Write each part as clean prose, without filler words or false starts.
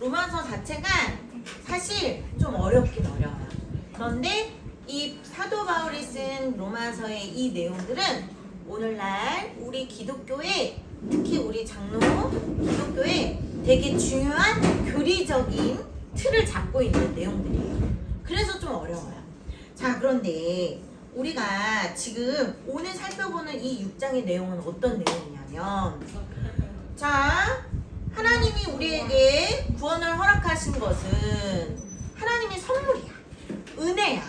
로마서 자체가 사실 좀 어렵긴 어려워요. 그런데 이 사도 바울이 쓴 로마서의 이 내용들은 오늘날 우리 기독교에, 특히 우리 장로 기독교에 되게 중요한 교리적인 틀을 잡고 있는 내용들이에요. 그래서 좀 어려워요. 자, 그런데 우리가 지금 오늘 살펴보는 이 6장의 내용은 어떤 내용이냐면, 자, 하나님이 우리에게 구원을 허락하신 것은 하나님의 선물이야. 은혜야.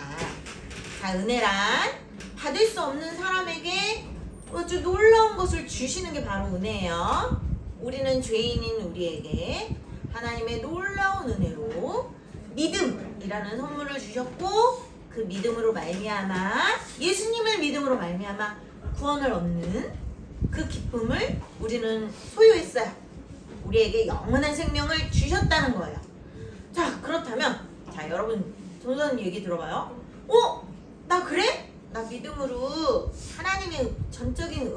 자, 은혜란 받을 수 없는 사람에게 아주 놀라운 것을 주시는 게 바로 은혜예요. 우리는 죄인인 우리에게 하나님의 놀라운 은혜로 믿음이라는 선물을 주셨고, 그 믿음으로 말미암아, 예수님을 믿음으로 말미암아 구원을 얻는 그 기쁨을 우리는 소유했어요. 우리에게 영원한 생명을 주셨다는 거예요. 자, 그렇다면, 자, 여러분 전도사님 얘기 들어봐요. 나 그래? 나 믿음으로 하나님의 전적인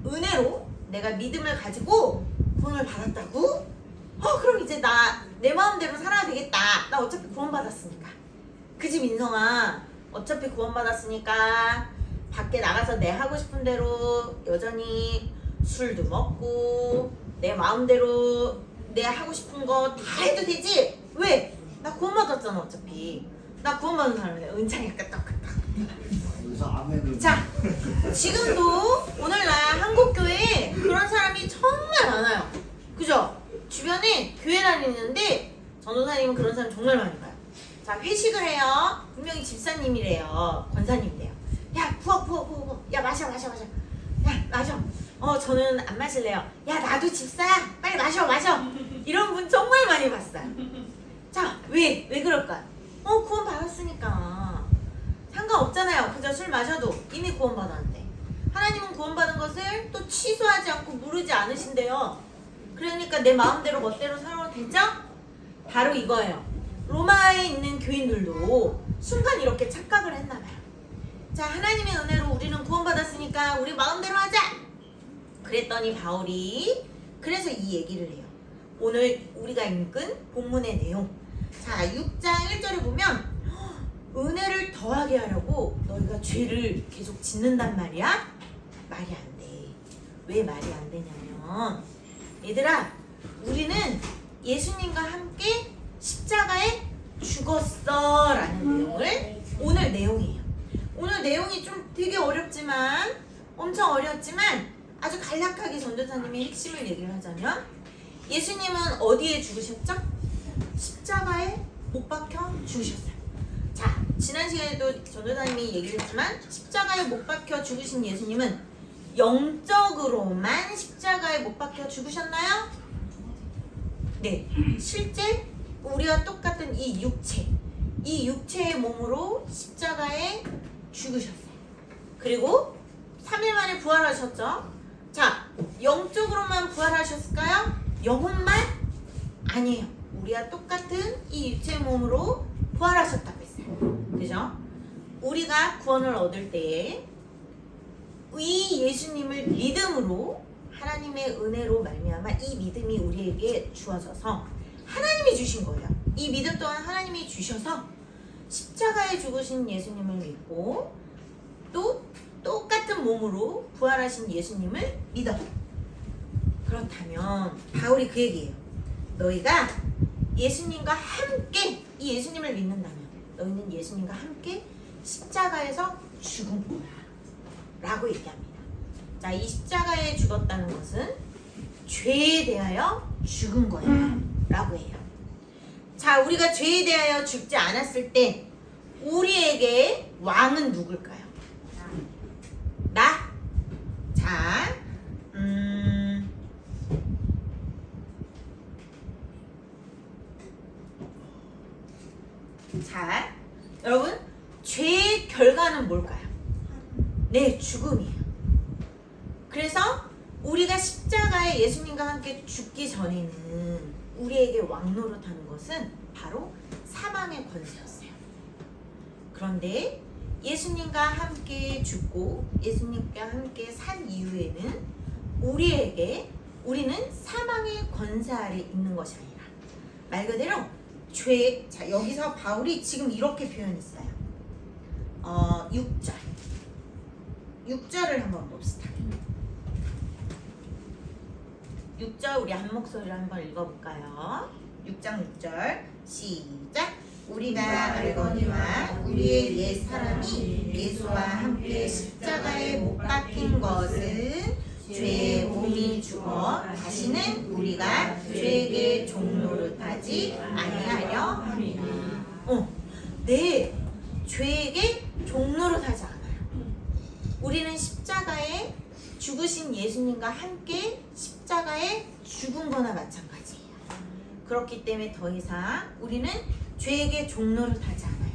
은혜로 내가 믿음을 가지고 구원을 받았다고? 그럼 이제 나 내 마음대로 살아야 되겠다. 나 어차피 구원받았으니까. 그지, 민성아? 어차피 구원받았으니까 밖에 나가서 내 하고 싶은 대로 여전히 술도 먹고 내 마음대로 내 하고 싶은 거 다 해도 되지? 왜? 나 구원받았잖아. 어차피 나 구원받은 사람이야. 은창이 약간 똑같다. 자, 지금도 오늘날 한국교회에 그런 사람이 정말 많아요. 그죠? 주변에 교회 다니는데 전도사님은 그런 사람 정말 많이 봐요. 자, 회식을 해요. 분명히 집사님이래요. 권사님이래요. 야, 부어. 야, 마셔. 야, 마셔. 저는 안 마실래요. 야, 나도 집사야. 빨리 마셔. 이런 분 정말 많이 봤어요. 자, 왜 그럴까요? 구원 받았으니까 상관없잖아요. 그저 술 마셔도 이미 구원 받았는데, 하나님은 구원 받은 것을 또 취소하지 않고 무르지 않으신대요. 그러니까 내 마음대로 멋대로 살아도 되죠? 바로 이거예요. 로마에 있는 교인들도 순간 이렇게 착각을 했나봐요. 자, 하나님의 은혜로 우리는 구원받았으니까 우리 마음대로 하자! 그랬더니 바울이 그래서 이 얘기를 해요. 오늘 우리가 읽은 본문의 내용. 자, 6장 1절에 보면 은혜를 더하게 하려고 너희가 죄를 계속 짓는단 말이야? 말이 안 돼. 왜 말이 안 되냐면, 얘들아, 우리는 예수님과 함께 십자가에 죽었어 라는 내용을 오늘 내용이에요. 오늘 내용이 좀 되게 어렵지만, 엄청 어렵지만 아주 간략하게 전도사님의 핵심을 얘기를 하자면, 예수님은 어디에 죽으셨죠? 십자가에 못 박혀 죽으셨어요. 자, 지난 시간에도 전도사님이 얘기를 했지만, 십자가에 못 박혀 죽으신 예수님은 영적으로만 십자가에 못 박혀 죽으셨나요? 네, 실제 우리와 똑같은 이 육체의 몸으로 십자가에 죽으셨어요. 그리고 3일 만에 부활하셨죠? 자, 영적으로만 부활하셨을까요? 영혼만? 아니에요. 우리와 똑같은 이 육체의 몸으로 부활하셨다고 했어요. 그죠? 우리가 구원을 얻을 때에 이 예수님을 믿음으로, 하나님의 은혜로 말미암아 이 믿음이 우리에게 주어져서 하나님이 주신 거예요. 이 믿음 또한 하나님이 주셔서 십자가에 죽으신 예수님을 믿고 또 똑같은 몸으로 부활하신 예수님을 믿어. 그렇다면 바울이 그 얘기예요. 너희가 예수님과 함께 이 예수님을 믿는다면 너희는 예수님과 함께 십자가에서 죽은 거야 라고 얘기합니다. 자, 이 십자가에 죽었다는 것은 죄에 대하여 죽은 거야 라고 해요. 자, 우리가 죄에 대하여 죽지 않았을 때 우리에게 왕은 누굴까요? 나? 자, 자, 여러분, 죄의 결과는 뭘까요? 네, 죽음이에요. 그래서 우리가 십자가에 예수님과 함께 죽기 전에는 우리에게 왕노릇하는 것은 바로 사망의 권세였어요. 그런데 예수님과 함께 죽고 예수님과 함께 산 이후에는 우리는 사망의 권세 아래 있는 것이 아니라 말 그대로 죄. 자, 여기서 바울이 지금 이렇게 표현했어요. 6절. 6절을 한번 봅시다. 6절 우리 한 목소리로 한번 읽어볼까요? 6장 6절 시작. 우리가 알거니와 우리의 옛 사람이 예수와 함께 십자가에 못 박힌 것은 죄의 몸이 죽어 다시는 우리가 죄에게 종노릇하지 아니하려 함이라. 네, 죄에게 종노릇하지 않아요. 우리는 십자가에 죽으신 예수님과 함께 십자가에 죽은 거나 마찬가지예요. 그렇기 때문에 더 이상 우리는 죄에게 종노릇하지 않아요.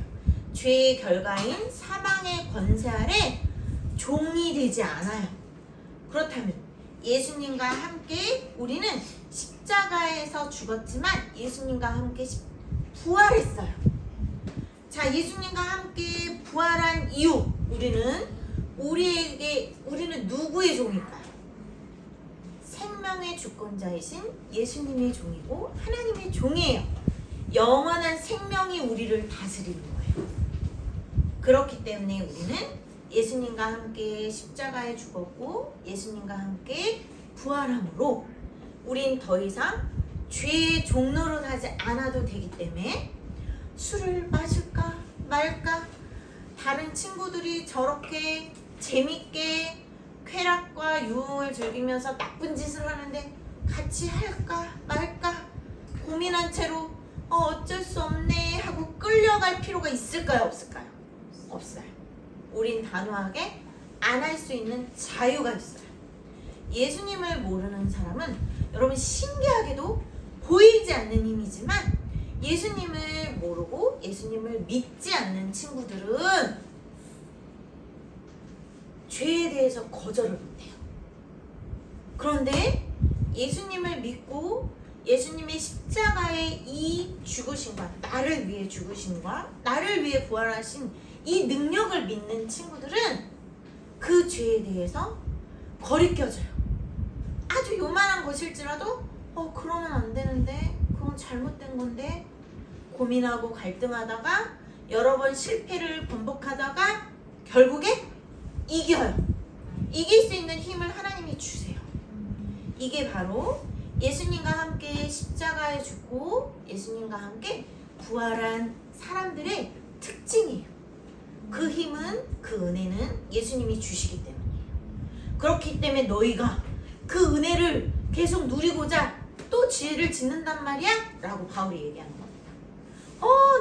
죄의 결과인 사망의 권세 아래 종이 되지 않아요. 그렇다면 예수님과 함께 우리는 십자가에서 죽었지만 예수님과 함께 부활했어요. 자, 예수님과 함께 부활한 이유, 우리는 누구의 종일까요? 생명의 주권자이신 예수님의 종이고 하나님의 종이에요. 영원한 생명이 우리를 다스리는 거예요. 그렇기 때문에 우리는 예수님과 함께 십자가에 죽었고 예수님과 함께 부활함으로 우린 더 이상 죄의 종노릇하지 않아도 되기 때문에 술을 마실까 말까, 다른 친구들이 저렇게 재밌게 쾌락과 유흥을 즐기면서 나쁜 짓을 하는데 같이 할까 말까 고민한 채로 어쩔 수 없네 하고 끌려갈 필요가 있을까요? 없을까요? 없어요. 우린 단호하게 안 할 수 있는 자유가 있어요. 예수님을 모르는 사람은 여러분 신기하게도 보이지 않는 힘이지만 예수님을 모르고 예수님을 믿지 않는 친구들은 죄에 대해서 거절을 못해요. 그런데 예수님을 믿고 예수님의 십자가의 이 죽으심과 나를 위해 죽으심과 나를 위해 부활하신 이 능력을 믿는 친구들은 그 죄에 대해서 거리껴져요. 아주 요만한 것일지라도 그러면 안 되는데, 그건 잘못된 건데 고민하고 갈등하다가 여러 번 실패를 반복하다가 결국에 이겨요. 이길 수 있는 힘을 하나님이 주세요. 이게 바로 예수님과 함께 십자가에 죽고 예수님과 함께 부활한 사람들의 특징이에요. 그 힘은, 그 은혜는 예수님이 주시기 때문이에요. 그렇기 때문에 너희가 그 은혜를 계속 누리고자 또 죄를 짓는단 말이야? 라고 바울이 얘기하는 겁니다.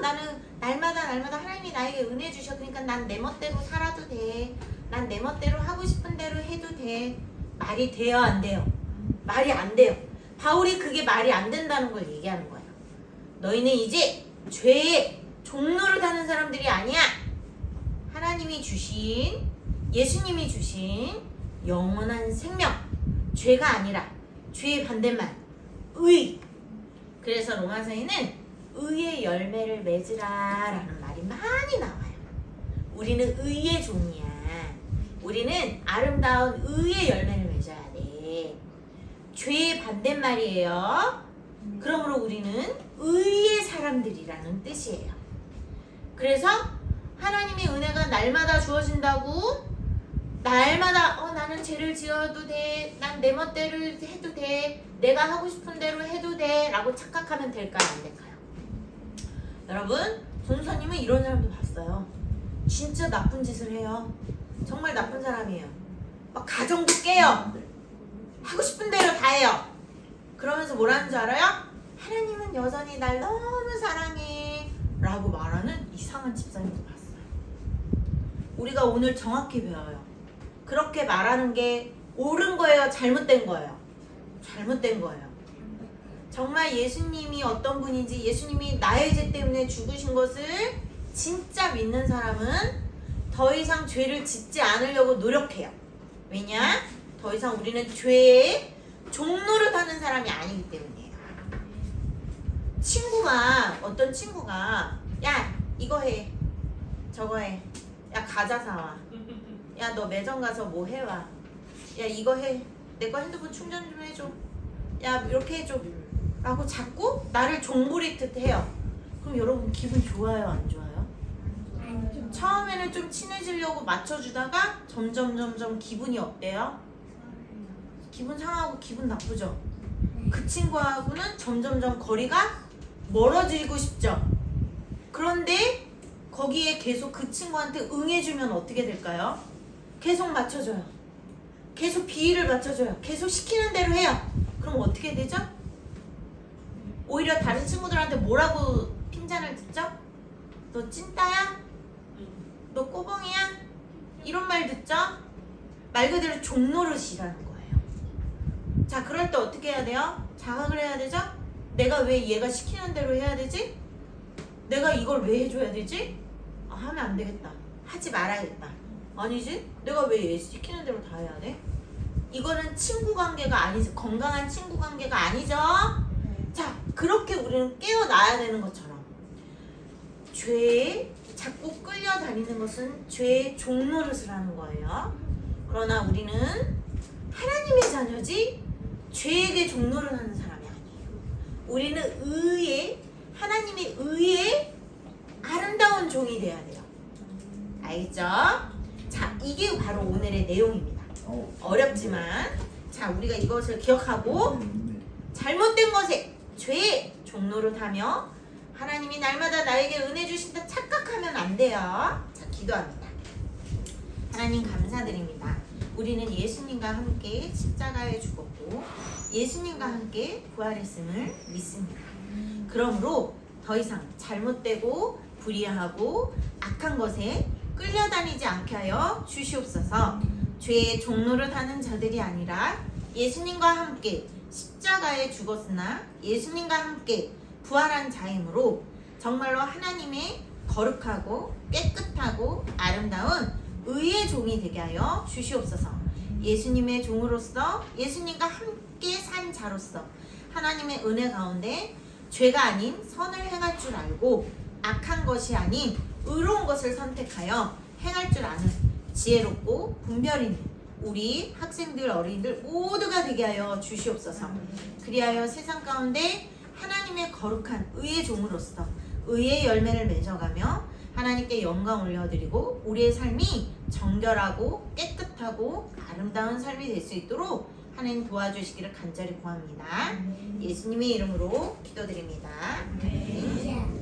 나는 날마다 하나님이 나에게 은혜 주셔. 그러니까 난 내 멋대로 살아도 돼. 난 내 멋대로 하고 싶은 대로 해도 돼. 말이 돼요, 안 돼요? 말이 안 돼요. 바울이 그게 말이 안 된다는 걸 얘기하는 거예요. 너희는 이제 죄에 종노릇 하는 사람들이 아니야. 하나님이 주신, 예수님이 주신 영원한 생명, 죄가 아니라 죄의 반대말, 의. 그래서 로마서에는 의의 열매를 맺으라 라는 말이 많이 나와요. 우리는 의의 종이야. 우리는 아름다운 의의 열매를 맺어야 돼. 죄의 반대말이에요. 그러므로 우리는 의의 사람들이라는 뜻이에요. 그래서 하나님의 은혜가 날마다 주어진다고 날마다 나는 죄를 지어도 돼, 난 내 멋대로 해도 돼, 내가 하고 싶은 대로 해도 돼 라고 착각하면 될까요? 안 될까요? 여러분, 전도사님은 이런 사람도 봤어요. 진짜 나쁜 짓을 해요. 정말 나쁜 사람이에요. 막 가정도 깨요. 하고 싶은 대로 다 해요. 그러면서 뭐라는 줄 알아요? 하나님은 여전히 날 너무 사랑해 라고 말하는 이상한 집사님도 봤어요. 우리가 오늘 정확히 배워요. 그렇게 말하는 게 옳은 거예요? 잘못된 거예요? 잘못된 거예요. 정말 예수님이 어떤 분인지, 예수님이 나의 죄 때문에 죽으신 것을 진짜 믿는 사람은 더 이상 죄를 짓지 않으려고 노력해요. 왜냐? 더 이상 우리는 죄에 종노릇 하는 사람이 아니기 때문이에요. 어떤 친구가 야 이거 해, 저거 해, 야 과자 사와, 야 너 매점 가서 뭐 해와, 야 이거 해, 내 거 핸드폰 충전 좀 해줘, 야 이렇게 해줘 라고 자꾸 나를 종부리듯 해요. 그럼 여러분 기분 좋아요, 안 좋아요? 처음에는 좀 친해지려고 맞춰주다가 점점 기분이 어때요? 기분 상하고 기분 나쁘죠? 그 친구하고는 점점 거리가 멀어지고 싶죠? 그런데 거기에 계속 그 친구한테 응해주면 어떻게 될까요? 계속 맞춰줘요. 계속 비위를 맞춰줘요. 계속 시키는 대로 해요. 그럼 어떻게 되죠? 오히려 다른 친구들한테 뭐라고 핀잔을 듣죠? 너 찐따야? 너 꼬봉이야? 이런 말 듣죠? 말 그대로 종노릇이라는 거예요. 자, 그럴 때 어떻게 해야 돼요? 자각을 해야 되죠? 내가 왜 얘가 시키는 대로 해야 되지? 내가 이걸 왜 해줘야 되지? 아, 하면 안 되겠다. 하지 말아야겠다. 아니지? 내가 왜 얘 시키는 대로 다 해야 돼? 이거는 친구 관계가 아니죠. 건강한 친구 관계가 아니죠? 자, 그렇게 우리는 깨어나야 되는 것처럼 죄에 자꾸 끌려다니는 것은 죄의 종노릇을 하는 거예요. 그러나 우리는 하나님의 자녀지 죄에게 종노릇 하는 사람이 아니에요. 우리는 의에, 하나님의 의에 아름다운 종이 돼야 돼요. 알겠죠? 자, 이게 바로 오늘의 내용입니다. 어렵지만 자, 우리가 이것을 기억하고 잘못된 것에 죄의 종노릇하며 하나님이 날마다 나에게 은혜 주신다 착각하면 안 돼요. 자, 기도합니다. 하나님 감사드립니다. 우리는 예수님과 함께 십자가에 죽었고 예수님과 함께 부활했음을 믿습니다. 그러므로 더 이상 잘못되고 불의하고 악한 것에 끌려다니지 않게 하여 주시옵소서. 죄의 종노릇하는 자들이 아니라 예수님과 함께 십자가에 죽었으나 예수님과 함께 부활한 자이므로 정말로 하나님의 거룩하고 깨끗하고 아름다운 의의 종이 되게 하여 주시옵소서. 예수님의 종으로서 예수님과 함께 산 자로서 하나님의 은혜 가운데 죄가 아닌 선을 행할 줄 알고 악한 것이 아닌 의로운 것을 선택하여 행할 줄 아는 지혜롭고 분별 있는 우리 학생들 어린이들 모두가 되게 하여 주시옵소서. 그리하여 세상 가운데 하나님의 거룩한 의의 종으로서 의의 열매를 맺어가며 하나님께 영광 올려드리고 우리의 삶이 정결하고 깨끗하고 아름다운 삶이 될 수 있도록 하나님 도와주시기를 간절히 구합니다. 예수님의 이름으로 기도드립니다. 아멘.